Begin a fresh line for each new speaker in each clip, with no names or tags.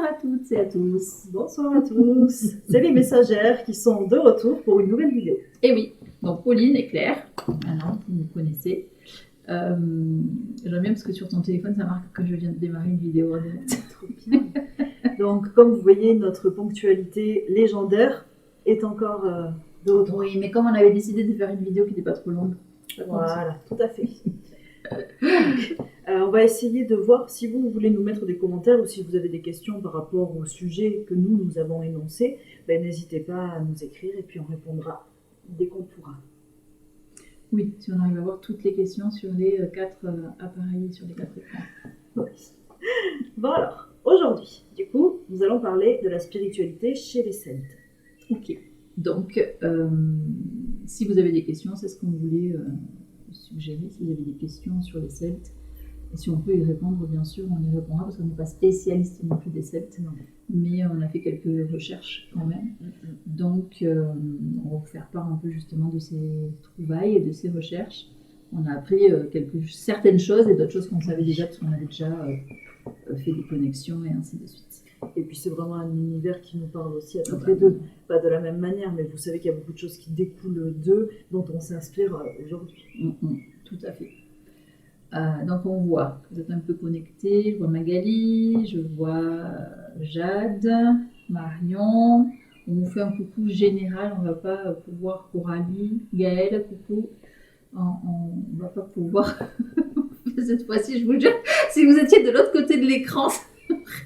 Bonsoir à toutes et à tous.
Bonsoir à tous. C'est les messagères qui sont de retour pour une nouvelle vidéo.
Et oui, donc Pauline et Claire, maintenant vous me connaissez. J'aime bien parce que sur ton téléphone ça marque que je viens de démarrer une vidéo en direct.
Trop bien. Donc comme vous voyez, notre ponctualité légendaire est encore de retour.
Oui, mais comme on avait décidé de faire une vidéo qui n'était pas trop longue.
Voilà, tout à fait. Donc, on va essayer de voir si vous voulez nous mettre des commentaires ou si vous avez des questions par rapport au sujet que nous avons énoncé. N'hésitez pas à nous écrire et puis on répondra dès qu'on pourra.
Oui, si on arrive à voir toutes les questions sur les 4 appareils, sur les 4 écrans.
Oui. Bon alors, aujourd'hui, du coup, nous allons parler de la spiritualité chez les Celtes.
Ok, donc si vous avez des questions, c'est ce qu'on voulait suggérer, si vous avez des questions sur les Celtes. Et si on peut y répondre, bien sûr, on y répondra parce qu'on n'est pas spécialiste non plus des Celtes, mais on a fait quelques recherches quand même. Donc, on va vous faire part un peu justement de ces trouvailles et de ces recherches. On a appris certaines choses et d'autres choses qu'on savait déjà parce qu'on avait déjà fait des connexions et ainsi de suite.
Et puis c'est vraiment un univers qui nous parle aussi à toutes les deux. Pas de la même manière, mais vous savez qu'il y a beaucoup de choses qui découlent d'eux, dont on s'inspire aujourd'hui.
Tout à fait. Donc on voit que vous êtes un peu connectés. Je vois Magali, je vois Jade, Marion. On vous fait un coucou général, on ne va pas pouvoir Coralie, Gaëlle, coucou. On ne va pas pouvoir. Cette fois-ci, je vous le jure, si vous étiez de l'autre côté de l'écran,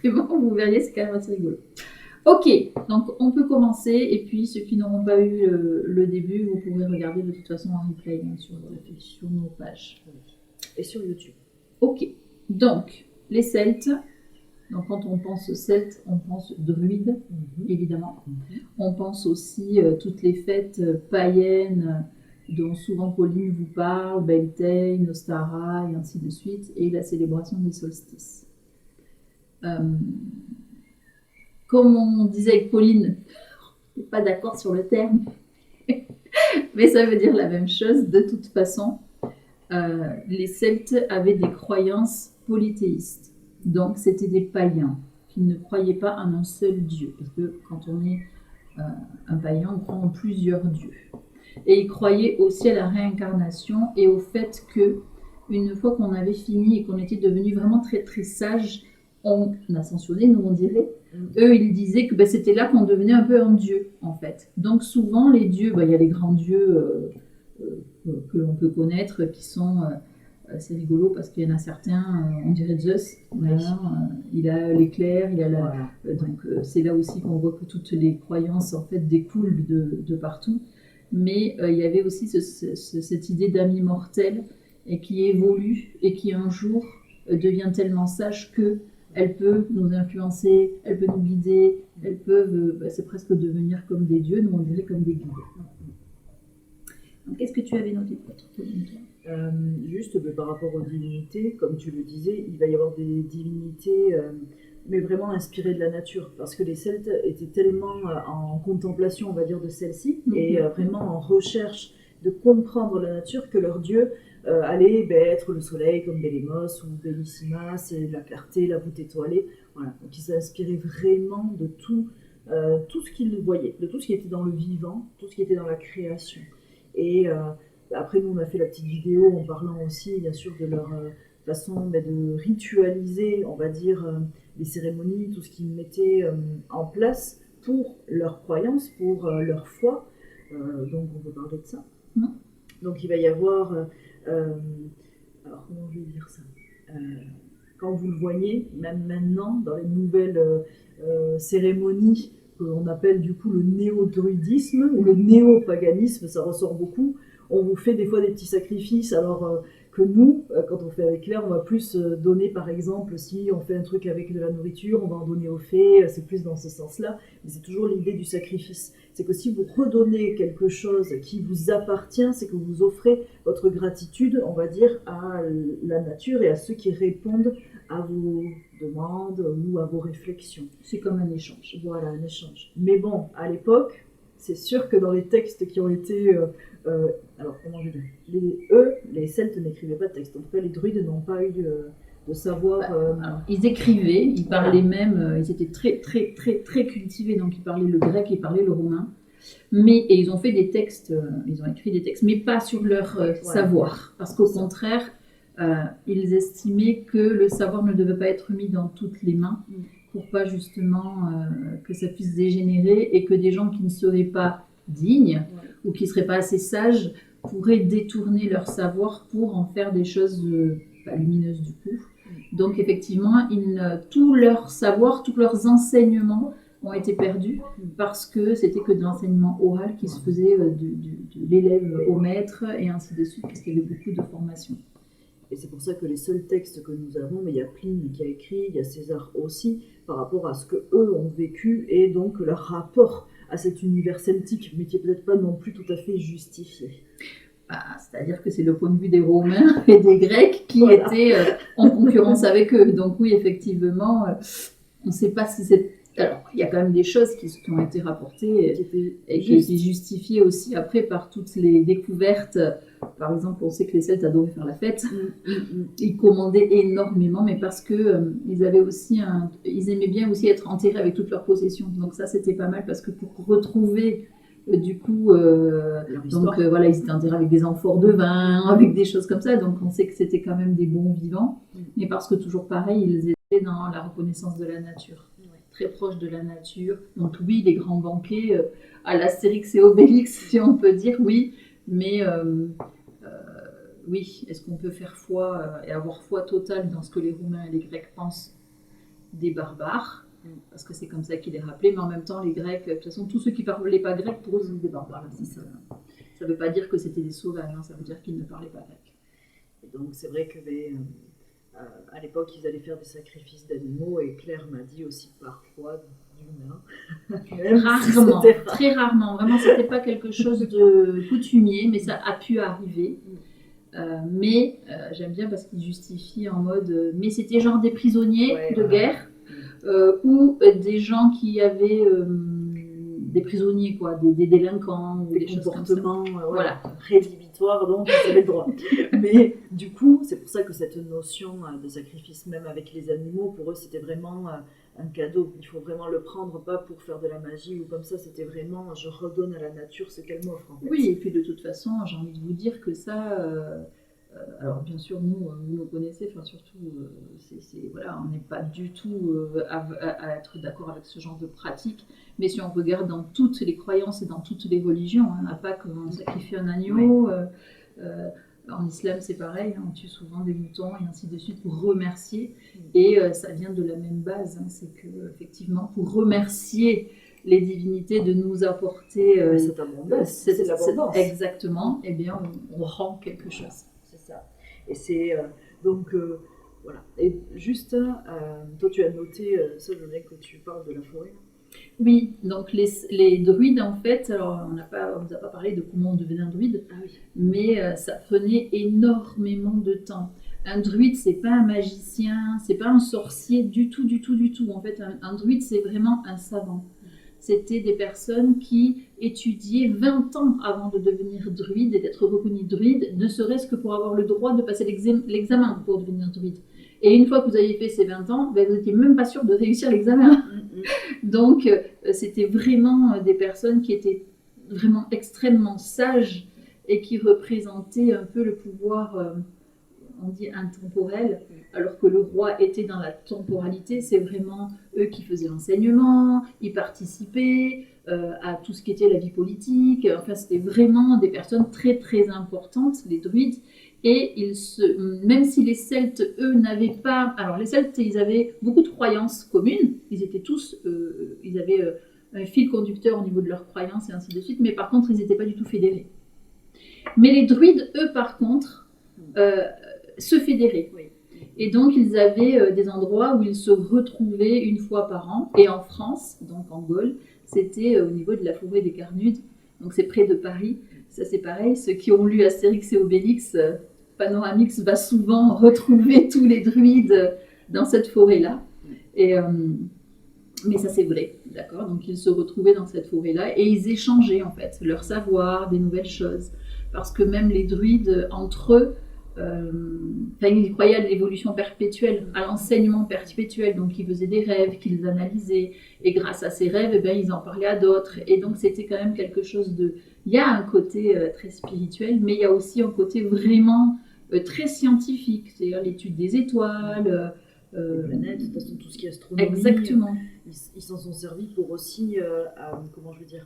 vraiment, vous verriez, c'est quand même assez rigolo. Ok, donc on peut commencer, et puis ceux qui n'auront pas eu le début, vous pourrez regarder de toute façon en replay sur nos pages.
Et sur YouTube.
Ok, donc les Celtes, donc quand on pense Celtes, on pense druides, évidemment. On pense aussi toutes les fêtes païennes dont souvent Pauline vous parle, Beltane, Ostara et ainsi de suite, et la célébration des solstices. Comme on disait avec Pauline, on n'est pas d'accord sur le terme, mais ça veut dire la même chose de toute façon. Les Celtes avaient des croyances polythéistes, donc c'était des païens qui ne croyaient pas en un seul dieu, parce que quand on est un païen, on croit en plusieurs dieux. Et ils croyaient aussi à la réincarnation et au fait que une fois qu'on avait fini et qu'on était devenu vraiment très très sage, on ascensionnait, nous on dirait. Eux, ils disaient que c'était là qu'on devenait un peu un dieu, en fait. Donc souvent, les dieux, il y a les grands dieux que l'on peut connaître, qui sont... c'est rigolo parce qu'il y en a certains, on dirait Zeus, il a l'éclair, il a la... donc c'est là aussi qu'on voit que toutes les croyances, en fait, découlent de partout. Mais il y avait aussi cette idée d'âme immortelle et qui évolue et qui un jour devient tellement sage que elle peut nous influencer, elle peut nous guider, elles peuvent, c'est presque devenir comme des dieux, nous on dirait comme des guides. Donc, qu'est-ce que tu avais noté pour toi
Juste par rapport aux divinités, comme tu le disais, il va y avoir des divinités, mais vraiment inspirées de la nature, parce que les Celtes étaient tellement en contemplation, on va dire, de celle-ci, et vraiment en recherche de comprendre la nature, que leur dieu allait être le soleil, comme Bélémos ou Bellissima, c'est la clarté, la voûte étoilée. Voilà. Donc ils s'inspiraient vraiment de tout ce qu'ils voyaient, de tout ce qui était dans le vivant, tout ce qui était dans la création. Et après, nous, on a fait la petite vidéo en parlant aussi, bien sûr, de leur façon de ritualiser, on va dire, les cérémonies, tout ce qu'ils mettaient en place pour leur croyance, pour leur foi. Donc, on peut parler de ça. Donc, il va y avoir... alors, comment je vais dire ça quand vous le voyez, même maintenant, dans les nouvelles cérémonies qu'on appelle du coup le néo-druidisme ou le néo-paganisme, ça ressort beaucoup. On vous fait des fois des petits sacrifices, alors que nous, quand on fait avec Claire, on va plus donner, par exemple, si on fait un truc avec de la nourriture, on va en donner aux fées, c'est plus dans ce sens-là, mais c'est toujours l'idée du sacrifice. C'est que si vous redonnez quelque chose qui vous appartient, c'est que vous offrez votre gratitude, on va dire, à la nature et à ceux qui répondent à vos demandes ou à vos réflexions.
C'est comme un échange.
Voilà, un échange. Mais bon, à l'époque, c'est sûr que dans les textes qui ont été... alors, comment je vais dire les Celtes n'écrivaient pas de texte. En tout cas, les druides n'ont pas eu de savoir...
Alors, ils écrivaient, ils parlaient même, ils étaient très, très, très, très cultivés, donc ils parlaient le grec, ils parlaient le romain. Et ils ont fait des textes, ils ont écrit des textes, mais pas sur leur savoir. Parce qu'au contraire, ils estimaient que le savoir ne devait pas être mis dans toutes les mains pour pas justement que ça puisse dégénérer et que des gens qui ne seraient pas dignes ou qui ne seraient pas assez sages pourraient détourner leur savoir pour en faire des choses lumineuses du coup. Donc effectivement, tout leur savoir, tous leurs enseignements ont été perdus parce que c'était que de l'enseignement oral qui se faisait de l'élève au maître et ainsi de suite, parce qu'il y avait beaucoup de formations.
Et c'est pour ça que les seuls textes que nous avons, mais il y a Pline qui a écrit, il y a César aussi, par rapport à ce qu'eux ont vécu et donc leur rapport à cet univers celtique, mais qui n'est peut-être pas non plus tout à fait justifié.
C'est-à-dire que c'est le point de vue des Romains et des Grecs qui étaient en concurrence avec eux. Donc oui, effectivement, on ne sait pas si c'est... Alors, il y a quand même des choses qui ont été rapportées et qui étaient justifiées aussi après par toutes les découvertes. Par exemple, on sait que les Celtes adoraient faire la fête. Ils commandaient énormément, mais parce que ils aimaient bien aussi être enterrés avec toutes leurs possessions. Donc ça, c'était pas mal parce que pour retrouver du coup, voilà, ils étaient enterrés avec des amphores de vin, avec des choses comme ça. Donc on sait que c'était quand même des bons vivants, mais parce que toujours pareil, ils étaient dans la reconnaissance de la nature. Très proche de la nature. Donc oui, les grands banquets à l'Astérix et Obélix, si on peut dire, oui, mais oui, est-ce qu'on peut faire foi et avoir foi totale dans ce que les Romains et les Grecs pensent des barbares, parce que c'est comme ça qu'ils les rappelaient, mais en même temps, les Grecs, de toute façon, tous ceux qui ne parlaient pas grec, pour eux, c'était des barbares. Ça ne veut pas dire que c'était des sauvages, ça veut dire qu'ils ne parlaient pas grec.
Et donc c'est vrai que... à l'époque, ils allaient faire des sacrifices d'animaux et Claire m'a dit aussi parfois d'humains.
Rarement, très rarement. Vraiment, c'était pas quelque chose de coutumier, mais ça a pu arriver. Mais j'aime bien parce qu'il justifie en mode. Mais c'était genre des prisonniers de guerre ou des gens qui avaient des prisonniers, quoi, des délinquants, ou
des
choses
comportements rédhibitoires, donc ils avaient le droit. Mais du coup, c'est pour ça que cette notion de sacrifice, même avec les animaux, pour eux, c'était vraiment un cadeau. Il faut vraiment le prendre, pas pour faire de la magie ou comme ça, c'était vraiment, je redonne à la nature ce qu'elle m'offre. En fait.
Oui, et puis de toute façon, j'ai envie de vous dire que ça... alors bien sûr, vous nous connaissez, enfin surtout, voilà, on n'est pas du tout à être d'accord avec ce genre de pratique, mais si on regarde dans toutes les croyances et dans toutes les religions, à Pâques on sacrifie un agneau, en islam c'est pareil, on tue souvent des moutons et ainsi de suite pour remercier, et ça vient de la même base, c'est que effectivement pour remercier les divinités de nous apporter
cette abondance, c'est l'abondance.
Exactement, et bien on rend quelque chose.
Et c'est donc voilà. Et juste, toi tu as noté ça, je voulais que tu parles de la forêt.
Oui, donc les druides en fait, alors on vous a pas parlé de comment on devenait un druide, mais ça prenait énormément de temps. Un druide, c'est pas un magicien, c'est pas un sorcier du tout. En fait, un druide, c'est vraiment un savant. C'était des personnes qui étudiaient 20 ans avant de devenir druide et d'être reconnus druides, ne serait-ce que pour avoir le droit de passer l'examen pour devenir druide. Et une fois que vous avez fait ces 20 ans, vous n'étiez même pas sûr de réussir l'examen. Donc, c'était vraiment des personnes qui étaient vraiment extrêmement sages et qui représentaient un peu le pouvoir, on dit intemporel, alors que le roi était dans la temporalité. C'est vraiment eux qui faisaient l'enseignement, ils participaient à tout ce qui était la vie politique. Enfin, c'était vraiment des personnes très très importantes, les druides. Et même si les Celtes, eux, n'avaient pas... Alors, les Celtes, ils avaient beaucoup de croyances communes. Ils étaient tous... ils avaient un fil conducteur au niveau de leurs croyances et ainsi de suite. Mais par contre, ils n'étaient pas du tout fédérés. Mais les druides, eux, par contre, se fédéraient. Et donc, ils avaient des endroits où ils se retrouvaient une fois par an. Et en France, donc en Gaule, c'était au niveau de la forêt des Carnudes. Donc, c'est près de Paris. Ça, c'est pareil. Ceux qui ont lu Astérix et Obélix, Panoramix va souvent retrouver tous les druides dans cette forêt-là. Mais ça, c'est vrai, d'accord. Donc, ils se retrouvaient dans cette forêt-là et ils échangeaient, en fait, leur savoir, des nouvelles choses. Parce que même les druides, entre eux, Enfin, ils croyaient à l'évolution perpétuelle, à l'enseignement perpétuel. Donc, ils faisaient des rêves qu'ils analysaient. Et grâce à ces rêves, eh ben, ils en parlaient à d'autres. Et donc, c'était quand même quelque chose de... Il y a un côté très spirituel, mais il y a aussi un côté vraiment très scientifique. C'est-à-dire l'étude des étoiles.
Les planètes, de toute façon, tout ce qui est astronomie.
Exactement.
Ils s'en sont servis pour aussi, comment je veux dire,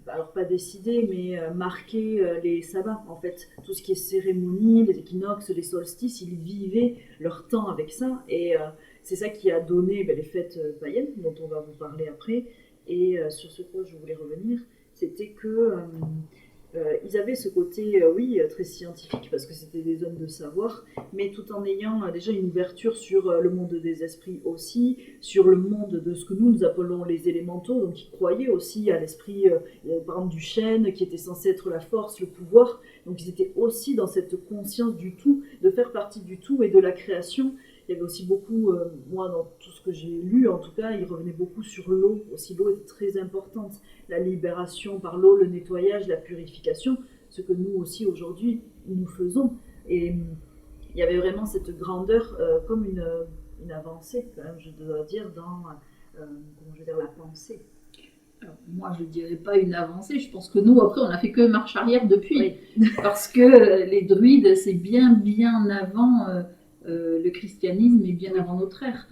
alors pas décider, mais marquer les sabbats, en fait. Tout ce qui est cérémonie, les équinoxes, les solstices, ils vivaient leur temps avec ça. Et c'est ça qui a donné les fêtes païennes, dont on va vous parler après. Et sur ce quoi je voulais revenir, c'était que ils avaient ce côté, oui, très scientifique, parce que c'était des hommes de savoir, mais tout en ayant déjà une ouverture sur le monde des esprits aussi, sur le monde de ce que nous appelons les élémentaux, donc ils croyaient aussi à l'esprit, par exemple, du chêne, qui était censé être la force, le pouvoir, donc ils étaient aussi dans cette conscience du tout, de faire partie du tout et de la création. Il y avait aussi beaucoup, moi dans tout ce que j'ai lu en tout cas, il revenait beaucoup sur l'eau, aussi l'eau était très importante, la libération par l'eau, le nettoyage, la purification, ce que nous aussi aujourd'hui nous faisons. Et il y avait vraiment cette grandeur comme une avancée, quand même, je dois dire, dans comment je veux dire, la pensée.
Alors, moi, je ne dirais pas une avancée. Je pense que nous, après, on n'a fait que marche arrière depuis. Oui. Parce que les druides, c'est bien, bien avant le christianisme et bien avant notre ère.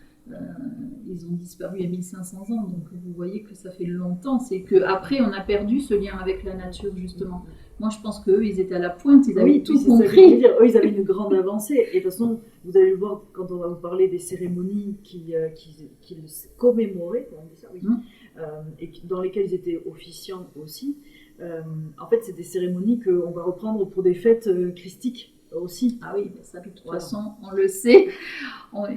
Ils ont disparu il y a 1500 ans. Donc, vous voyez que ça fait longtemps. C'est qu'après, on a perdu ce lien avec la nature, justement. Moi, je pense qu'eux, ils étaient à la pointe. Ils avaient tout compris.
Eux, ils avaient une grande avancée. Et de toute façon, vous allez le voir quand on va vous parler des cérémonies qu'ils commémoraient, on dit ça, oui. Et dans lesquelles ils étaient officiants aussi. En fait, c'est des cérémonies qu'on va reprendre pour des fêtes christiques aussi.
Ah oui, ça de toute façon, on le sait.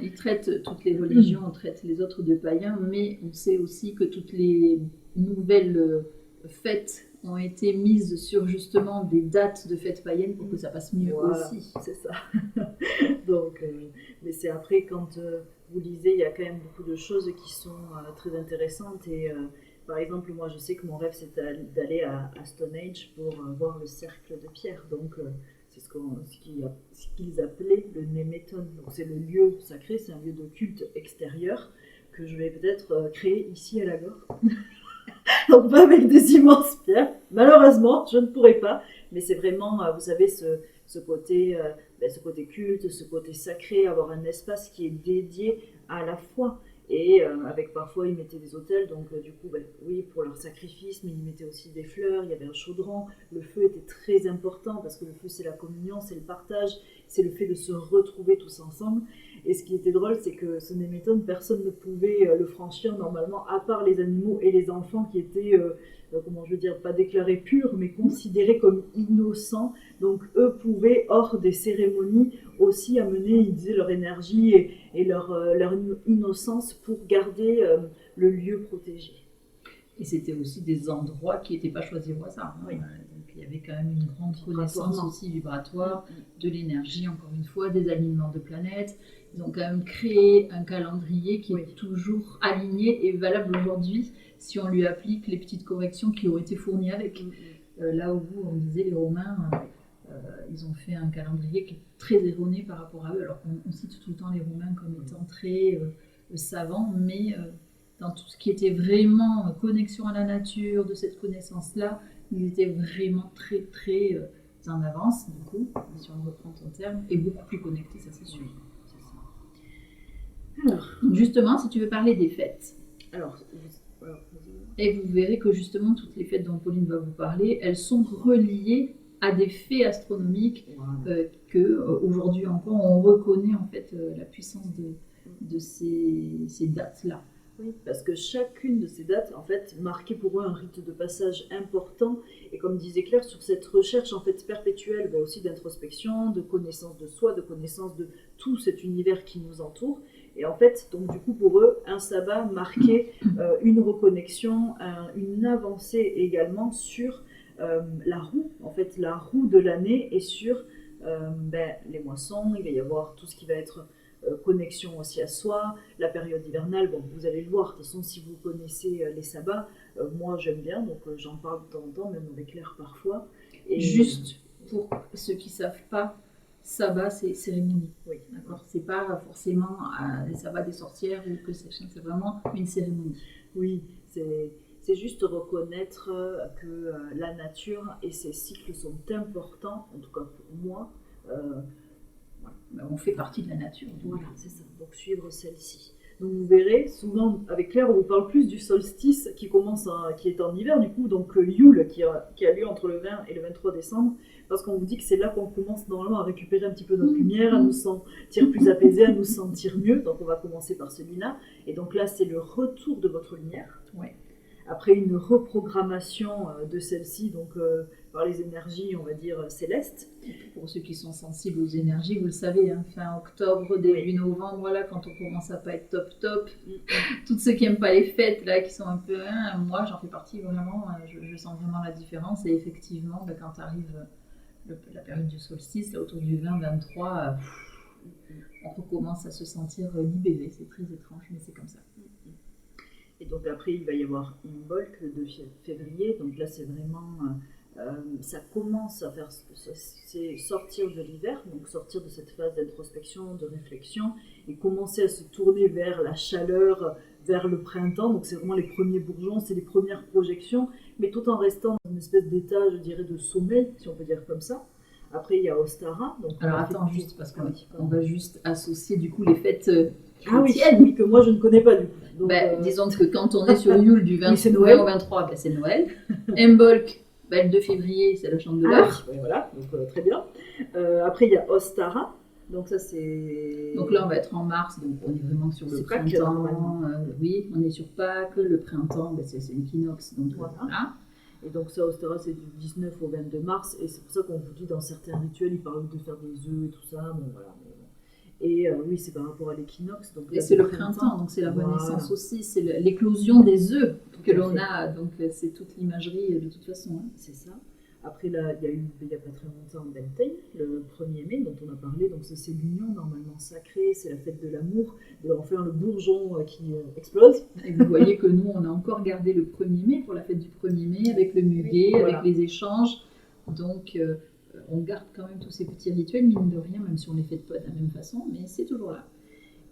Ils traitent toutes les religions, on traite les autres de païens, mais on sait aussi que toutes les nouvelles fêtes ont été mises sur justement des dates de fêtes païennes pour que ça passe mieux aussi.
C'est ça. Donc, mais c'est après quand vous lisez, il y a quand même beaucoup de choses qui sont très intéressantes. Et par exemple, moi, je sais que mon rêve, c'est d'aller à Stonehenge pour voir le cercle de pierre. Donc, c'est ce qu'ils appelaient le Néméton. Donc, c'est le lieu sacré, c'est un lieu de culte extérieur que je vais peut-être créer ici à Lagor. Donc, pas avec des immenses pierres. Malheureusement, je ne pourrais pas. Mais c'est vraiment, vous savez, ce côté culte, ce côté sacré, avoir un espace qui est dédié à la foi. Et avec parfois, ils mettaient des autels, donc du coup, oui, pour leur sacrifice, mais ils mettaient aussi des fleurs, il y avait un chaudron. Le feu était très important parce que le feu, c'est la communion, c'est le partage, c'est le fait de se retrouver tous ensemble. Et ce qui était drôle, c'est que ce Néméton, personne ne pouvait le franchir normalement, à part les animaux et les enfants qui étaient, comment je veux dire, pas déclarés purs, mais considérés comme innocents. Donc eux pouvaient, hors des cérémonies, aussi amener, ils disaient, leur énergie et leur innocence pour garder le lieu protégé.
Et c'était aussi des endroits qui n'étaient pas choisis au hasard. Oui. Donc il y avait quand même une grande connaissance aussi vibratoire de l'énergie, encore une fois, des alignements de planètes. Ils ont quand même créé un calendrier qui est toujours aligné et valable aujourd'hui si on lui applique les petites corrections qui ont été fournies avec. Là où on disait les Romains, ils ont fait un calendrier qui est très erroné par rapport à eux, alors qu'on cite tout le temps les Romains comme étant très savants, mais dans tout ce qui était vraiment connexion à la nature, de cette connaissance-là, ils étaient vraiment très très en avance, du coup, si on reprend ton terme, et beaucoup plus connectés, ça c'est sûr. Alors, justement, si tu veux parler des fêtes. Et vous verrez que justement, toutes les fêtes dont Pauline va vous parler, elles sont reliées à des faits astronomiques que aujourd'hui encore, on reconnaît en fait la puissance de ces dates-là.
Oui, parce que chacune de ces dates, en fait, marquait pour eux un rite de passage important. Et comme disait Claire, sur cette recherche en fait perpétuelle, aussi d'introspection, de connaissance de soi, de connaissance de tout cet univers qui nous entoure. Et en fait, donc du coup, pour eux, un sabbat marquait une reconnexion, une avancée également sur la roue, en fait, la roue de l'année et sur les moissons. Il va y avoir tout ce qui va être connexion aussi à soi, la période hivernale, bon, vous allez le voir, de toute façon, si vous connaissez les sabbats, moi j'aime bien, donc j'en parle de temps en temps, même avec Claire parfois.
Et juste pour ceux qui ne savent pas, sabbat, c'est cérémonie.
Oui.
D'accord. C'est pas forcément les sabbats des sorcières ou que c'est vraiment une cérémonie.
Oui, c'est juste reconnaître que la nature et ses cycles sont importants, en tout cas pour moi.
On fait partie de la nature.
Voilà, c'est ça. Donc suivre celle-ci. Donc vous verrez, souvent avec Claire, on vous parle plus du solstice qui est en hiver du coup, donc Yule qui a lieu entre le 20 et le 23 décembre, parce qu'on vous dit que c'est là qu'on commence normalement à récupérer un petit peu notre lumière, à nous sentir plus apaisés, à nous sentir mieux. Donc on va commencer par celui-là. Et donc là, c'est le retour de votre lumière.
Ouais.
Après une reprogrammation de celle-ci, donc par les énergies, on va dire, célestes.
Pour ceux qui sont sensibles aux énergies, vous le savez, hein, fin octobre, début novembre, là, quand on commence à pas être top, toutes ceux qui n'aiment pas les fêtes, là, qui sont un peu... moi, j'en fais partie vraiment, je sens vraiment la différence. Et effectivement, quand arrive la période du solstice, là, autour du 20-23, on recommence à se sentir libéré. C'est très étrange, mais c'est comme ça.
Et donc après, il va y avoir Imbolc le 2 février. Donc là, c'est vraiment... ça commence à faire... C'est sortir de l'hiver, donc sortir de cette phase d'introspection, de réflexion, et commencer à se tourner vers la chaleur, vers le printemps. Donc c'est vraiment les premiers bourgeons, c'est les premières projections, mais tout en restant dans une espèce d'état, je dirais, de sommeil, si on peut dire comme ça. Après, il y a Ostara. Donc
alors attends, juste parce qu'on va juste associer du coup les fêtes chrétiennes.
Oui, que moi je ne connais pas du coup. Donc,
disons que quand on est sur Yule du 20 au 23, c'est Noël. Imbolc, le 2 février, c'est la chandeleur.
Oui, voilà, donc très bien. Après, il y a Ostara. Donc ça, c'est...
Donc là, on va être en mars, donc on est vraiment sur le printemps. Oui, on est sur Pâques. Le printemps, c'est l'équinoxe. Donc voilà.
Et donc ça, Ostara, c'est du 19 au 22 mars. Et c'est pour ça qu'on vous dit dans certains rituels, ils parlent de faire des œufs et tout ça. Bon, voilà. Et oui, c'est par rapport à l'équinoxe.
Et c'est le printemps, donc c'est la renaissance aussi. C'est l'éclosion des œufs que l'on a. Donc c'est toute l'imagerie de toute façon. Hein.
C'est ça. Après, là, il n'y a pas très longtemps Beltane, le 1er mai, dont on a parlé. Donc, c'est l'union normalement sacrée, c'est la fête de l'amour, enfin le bourgeon qui explose.
Et vous voyez que nous, on a encore gardé le 1er mai pour la fête du 1er mai, avec le muguet, avec les échanges. Donc, on garde quand même tous ces petits rituels, mine de rien, même si on ne les fait pas de la même façon, mais c'est toujours là.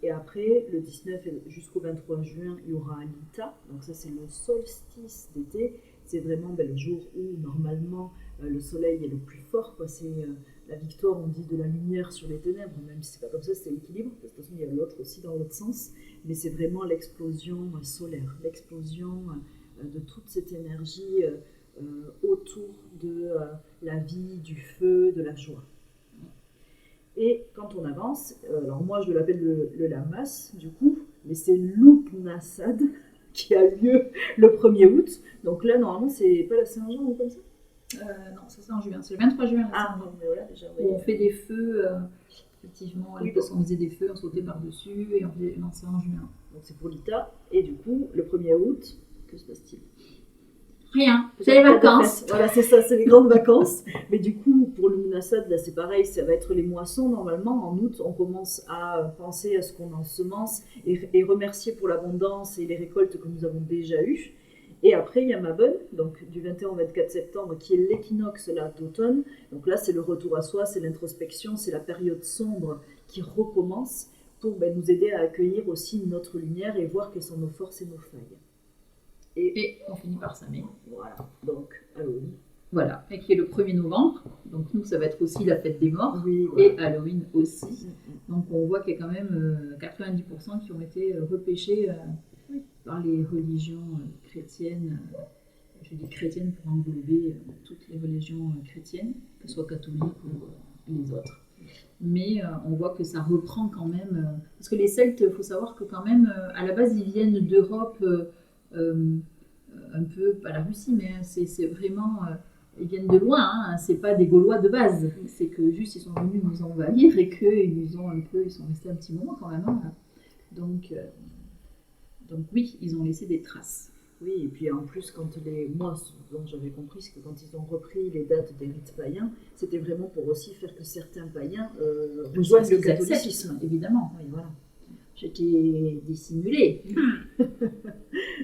Et après, le 19 jusqu'au 23 juin, il y aura Alita. Donc, ça, c'est le solstice d'été. C'est vraiment le jour où, normalement, le soleil est le plus fort. C'est la victoire, on dit, de la lumière sur les ténèbres. Même si c'est pas comme ça, c'est l'équilibre. Parce que de toute façon, il y a l'autre aussi dans l'autre sens. Mais c'est vraiment l'explosion solaire. L'explosion de toute cette énergie autour de la vie, du feu, de la joie. Et quand on avance, alors moi, je l'appelle le Lamas, du coup. Mais c'est Lughnasadh qui a lieu le 1er août. Donc là, normalement, c'est pas la Saint-Jean ou comme ça
non, ça c'est en juin. C'est le 23 juin.
Non, mais voilà, déjà.
Où on fait des feux, effectivement. À l'époque, on faisait des feux, on sautait par-dessus et on faisait ça en juin.
Donc c'est pour l'ITA. Et du coup, le 1er août, que se passe-t-il ?
Rien, c'est les vacances.
Voilà, c'est ça, c'est les grandes vacances. Mais du coup, pour le Lughnasadh, là, c'est pareil, ça va être les moissons. Normalement, en août, on commence à penser à ce qu'on ensemence et remercier pour l'abondance et les récoltes que nous avons déjà eues. Et après, il y a Mabon, donc du 21 au 24 septembre, qui est l'équinoxe d'automne. Donc là, c'est le retour à soi, c'est l'introspection, c'est la période sombre qui recommence pour nous aider à accueillir aussi notre lumière et voir quelles sont nos forces et nos failles.
Et on finit par ça, mais...
Voilà, donc Halloween.
Voilà, et qui est le 1er novembre. Donc nous, ça va être aussi la fête des morts.
Oui, voilà.
Et Halloween aussi. Donc on voit qu'il y a quand même 90% qui ont été repêchés par les religions chrétiennes. Je dis chrétiennes pour englober toutes les religions chrétiennes, que ce soit catholiques ou les autres. Mais on voit que ça reprend quand même... parce que les Celtes, il faut savoir que quand même, à la base, ils viennent d'Europe... un peu, pas la Russie, mais c'est vraiment, ils viennent de loin, hein, c'est pas des Gaulois de base, c'est que juste ils sont venus nous envahir et qu'ils sont restés un petit moment quand même. Hein. Donc oui, ils ont laissé des traces.
Oui, et puis en plus, moi, ce dont j'avais compris, c'est que quand ils ont repris les dates des rites païens, c'était vraiment pour aussi faire que certains païens rejoignent le catholicisme.
Évidemment.
Oui, voilà.
J'étais dissimulée.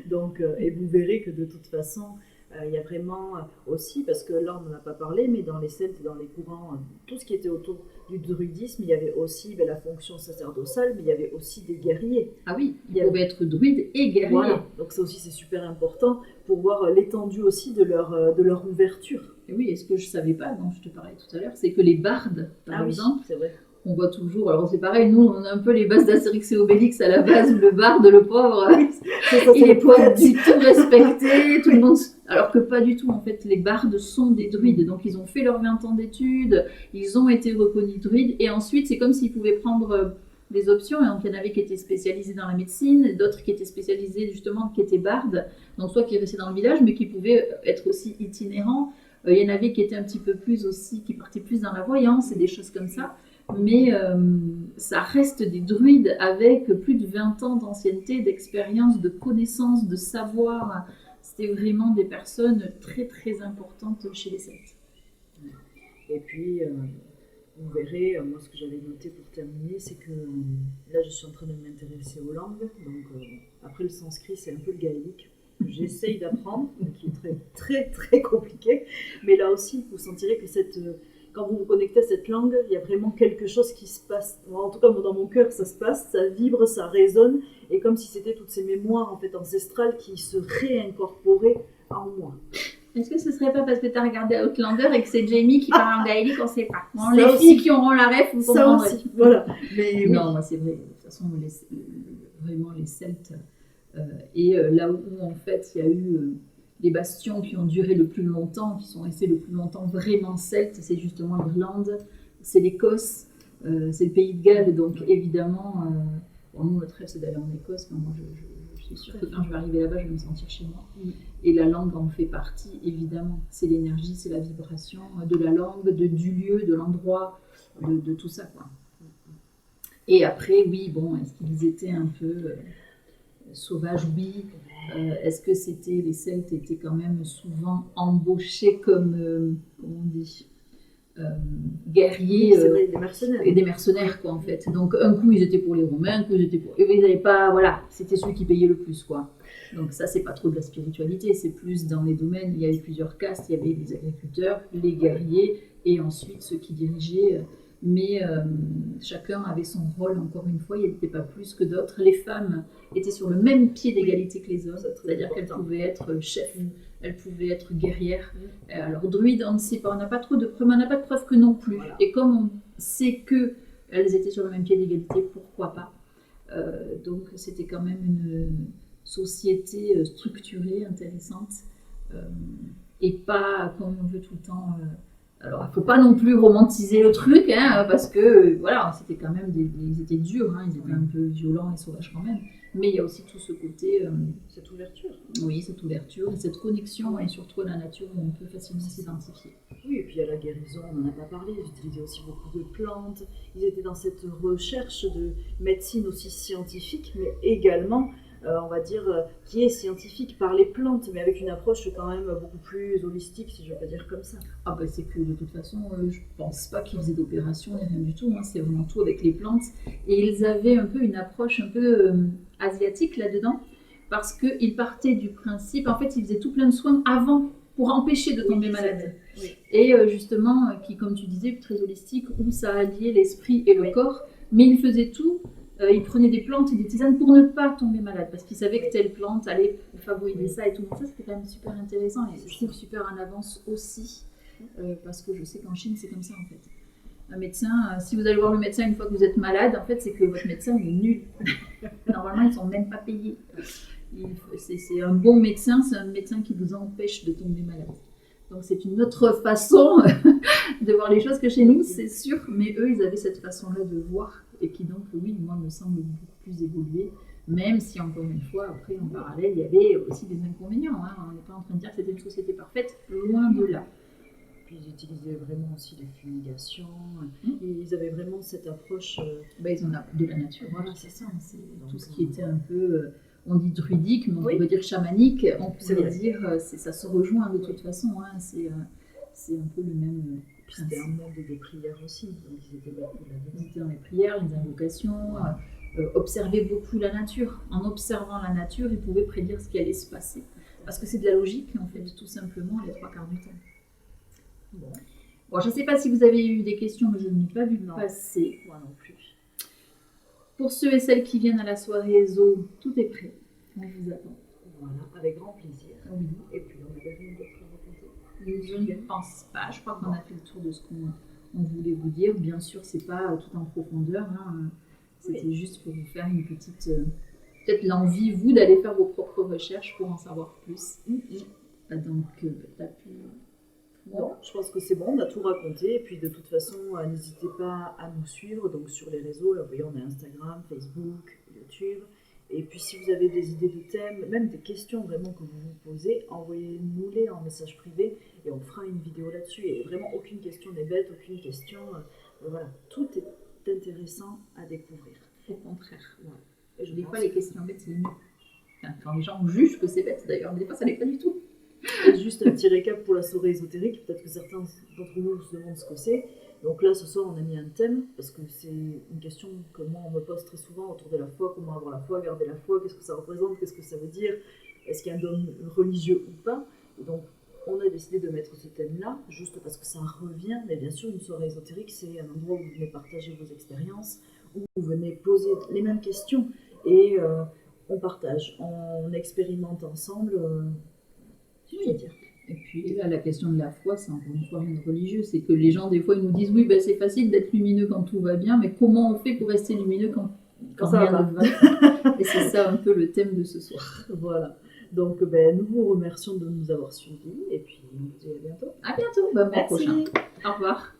Donc, et vous verrez que de toute façon, Il y a vraiment aussi, parce que là on n'en a pas parlé, mais dans les Celtes, dans les courants, tout ce qui était autour du druidisme, il y avait aussi la fonction sacerdotale, mais il y avait aussi des guerriers.
Ah oui, il pouvait être druide et guerrier.
Voilà, donc ça aussi c'est super important pour voir l'étendue aussi de leur ouverture.
Et oui, et ce que je ne savais pas, dont je te parlais tout à l'heure, c'est que les bardes, par exemple,
oui, c'est vrai.
On voit toujours, alors c'est pareil, nous on a un peu les bases d'Astérix et Obélix à la base, le barde, le pauvre, il est pas du tout respecté, tout le monde, alors que pas du tout, en fait les bardes sont des druides, donc ils ont fait leurs 20 ans d'études, ils ont été reconnus druides, et ensuite c'est comme s'ils pouvaient prendre des options, et donc il y en avait qui étaient spécialisés dans la médecine, d'autres qui étaient spécialisés justement, qui étaient bardes, donc soit qui restaient dans le village, mais qui pouvaient être aussi itinérants, il y en avait qui étaient un petit peu plus aussi, qui partaient plus dans la voyance et des choses comme ça. Mais ça reste des druides avec plus de 20 ans d'ancienneté, d'expérience, de connaissances, de savoir. C'était vraiment des personnes très très importantes chez les Celtes.
Et puis, vous verrez, moi ce que j'avais noté pour terminer, c'est que là je suis en train de m'intéresser aux langues. Donc après le sanskrit, c'est un peu le gaélique que j'essaye d'apprendre, qui est très très très compliqué. Mais là aussi, vous sentirez que quand vous vous connectez à cette langue, il y a vraiment quelque chose qui se passe. En tout cas, dans mon cœur, ça se passe, ça vibre, ça résonne, et comme si c'était toutes ces mémoires en fait ancestrales qui se réincorporaient en moi.
Est-ce que ce serait pas parce que tu as regardé Outlander et que c'est Jamie qui parle en gaélique, on ne sait pas. Bon, les filles qui auront la ref, vous comprendrez.
Ça aussi, voilà. Mais
non, moi c'est vrai. De toute façon, vraiment les Celtes, et là où en fait il y a eu les bastions qui ont duré le plus longtemps, qui sont restés le plus longtemps vraiment celtes, c'est justement l'Irlande, c'est l'Écosse, c'est le pays de Galles, donc évidemment, bon, nous notre rêve c'est d'aller en Écosse, mais moi je suis sûre que quand je vais arriver là-bas, je vais me sentir chez moi. Et la langue en fait partie, évidemment. C'est l'énergie, c'est la vibration de la langue, du lieu, de l'endroit, de tout ça, quoi. Et après, oui, bon, est-ce qu'ils étaient un peu sauvages? Oui. Est-ce que les Celtes étaient quand même souvent embauchés comme, comment on dit, guerriers,
oui, des mercenaires.
Et des mercenaires, quoi, en fait. Donc un coup ils étaient pour les Romains, un coup ils étaient pour, et ils n'avaient pas, voilà, c'était ceux qui payaient le plus, quoi. Donc ça, c'est pas trop de la spiritualité, c'est plus dans les domaines. Il y avait plusieurs castes, il y avait les agriculteurs, les guerriers, et ensuite ceux qui dirigeaient. Mais chacun avait son rôle, encore une fois, il n'était pas plus que d'autres. Les femmes étaient sur le même pied d'égalité que les hommes, c'est-à-dire qu'elles pouvaient être chefs, elles pouvaient être guerrières. Alors druides, on ne sait pas, on n'a pas trop de preuves, on n'a pas de preuves que non plus. Voilà. Et comme on sait qu'elles étaient sur le même pied d'égalité, pourquoi pas. Donc c'était quand même une société structurée, intéressante, et pas comme on veut tout le temps. Alors, il ne faut pas non plus romantiser le truc, hein, parce que voilà, c'était quand même ils étaient durs, hein, ils étaient un peu violents et sauvages quand même. Mais il y a aussi tout ce côté.
Cette ouverture.
Oui, cette ouverture et cette connexion, et surtout à la nature où on peut facilement s'identifier.
Oui, et puis il y a la guérison, on n'en a pas parlé, ils utilisaient aussi beaucoup de plantes, ils étaient dans cette recherche de médecine aussi scientifique, mais également, on va dire, qui est scientifique par les plantes, mais avec une approche quand même beaucoup plus holistique, si je peux dire comme ça.
Ah bah c'est que de toute façon, je pense pas qu'ils faisaient d'opération ni rien du tout, hein, c'est vraiment tout avec les plantes. Et ils avaient un peu une approche un peu asiatique là-dedans, parce qu'ils partaient du principe, en fait ils faisaient tout plein de soins avant, pour empêcher de tomber malade. Oui. Et justement, qui comme tu disais, très holistique, où ça alliait l'esprit et le corps, mais ils faisaient tout. Ils prenaient des plantes et des tisanes pour ne pas tomber malade, parce qu'ils savaient que telle plante allait favoriser ça et tout. Donc ça, c'était quand même super intéressant et je trouve super en avance aussi, parce que je sais qu'en Chine, c'est comme ça en fait. Un médecin, si vous allez voir le médecin une fois que vous êtes malade, en fait, c'est que votre médecin est nul. Normalement, ils ne sont même pas payés. C'est un bon médecin, c'est un médecin qui vous empêche de tomber malade. Donc c'est une autre façon de voir les choses que chez nous, c'est sûr, mais eux, ils avaient cette façon-là de voir, et qui donc, oui, moi, me semble beaucoup plus évoluée, même si, encore une fois, après, en parallèle, il y avait aussi des inconvénients. Hein. On n'est pas en train de dire que c'était une société parfaite, loin de là.
Puis ils utilisaient vraiment aussi les fumigations, ils avaient vraiment cette approche...
ils ont de la nature, voilà, c'est ça, c'est donc, tout ce qui était un peu... on dit druidique, mais on pourrait dire chamanique, on pourrait dire, ça se rejoint de toute façon, hein, c'est un peu le même principe.
C'était un monde de prières aussi, donc ils étaient beaucoup là-dedans.
Ils étaient dans les prières, les invocations, observaient beaucoup la nature. En observant la nature, ils pouvaient prédire ce qui allait se passer. Parce que c'est de la logique, en fait, tout simplement, les 3/4 du temps.
Bon,
Bon, je ne sais pas si vous avez eu des questions, mais je n'ai pas vu
Non.
passer.
moi non plus.
Pour ceux et celles qui viennent à la soirée Zo, tout est prêt. On vous attend.
Voilà, avec grand plaisir.
Oui.
Et puis on avait rien d'autre à raconter.
Je ne pense pas. Je crois qu'on a fait le tour de ce qu'on voulait vous dire. Bien sûr, c'est pas tout en profondeur. Hein. C'était juste pour vous faire une petite... peut-être l'envie, vous, d'aller faire vos propres recherches pour en savoir plus. Donc, t'as pu...
Non, je pense que c'est bon, on a tout raconté. Et puis de toute façon, n'hésitez pas à nous suivre donc sur les réseaux. Là, vous voyez, on a Instagram, Facebook, YouTube. Et puis si vous avez des idées de thèmes, même des questions vraiment que vous vous posez, envoyez-nous-les en message privé et on fera une vidéo là-dessus. Et vraiment, aucune question n'est bête, aucune question. Voilà, tout est intéressant à découvrir.
Au contraire.
Voilà. Et je
Des
pense
fois, les questions bêtes, c'est mieux. Enfin, quand les gens jugent que c'est bête, d'ailleurs, mais des fois, ça l'est pas du tout.
Et juste un petit récap pour la soirée ésotérique, peut-être que certains d'entre nous se demandent ce que c'est. Donc là, ce soir, on a mis un thème, parce que c'est une question que moi, on me pose très souvent autour de la foi, comment avoir la foi, garder la foi, qu'est-ce que ça représente, qu'est-ce que ça veut dire, est-ce qu'il y a un dogme religieux ou pas. Et donc, on a décidé de mettre ce thème-là, juste parce que ça revient, mais bien sûr, une soirée ésotérique, c'est un endroit où vous venez partager vos expériences, où vous venez poser les mêmes questions, et on partage, on expérimente ensemble, je veux dire.
Et puis là, la question de la foi, c'est encore une fois rien de religieux. C'est que les gens, des fois, ils nous disent oui, ben, c'est facile d'être lumineux quand tout va bien, mais comment on fait pour rester lumineux quand
ça
rien
va
ne va? Et c'est ça un peu le thème de ce soir.
Voilà. Donc, nous vous remercions de nous avoir suivis et puis on vous dit à bientôt.
À bientôt, ben, mois
Merci.
prochain. Au revoir.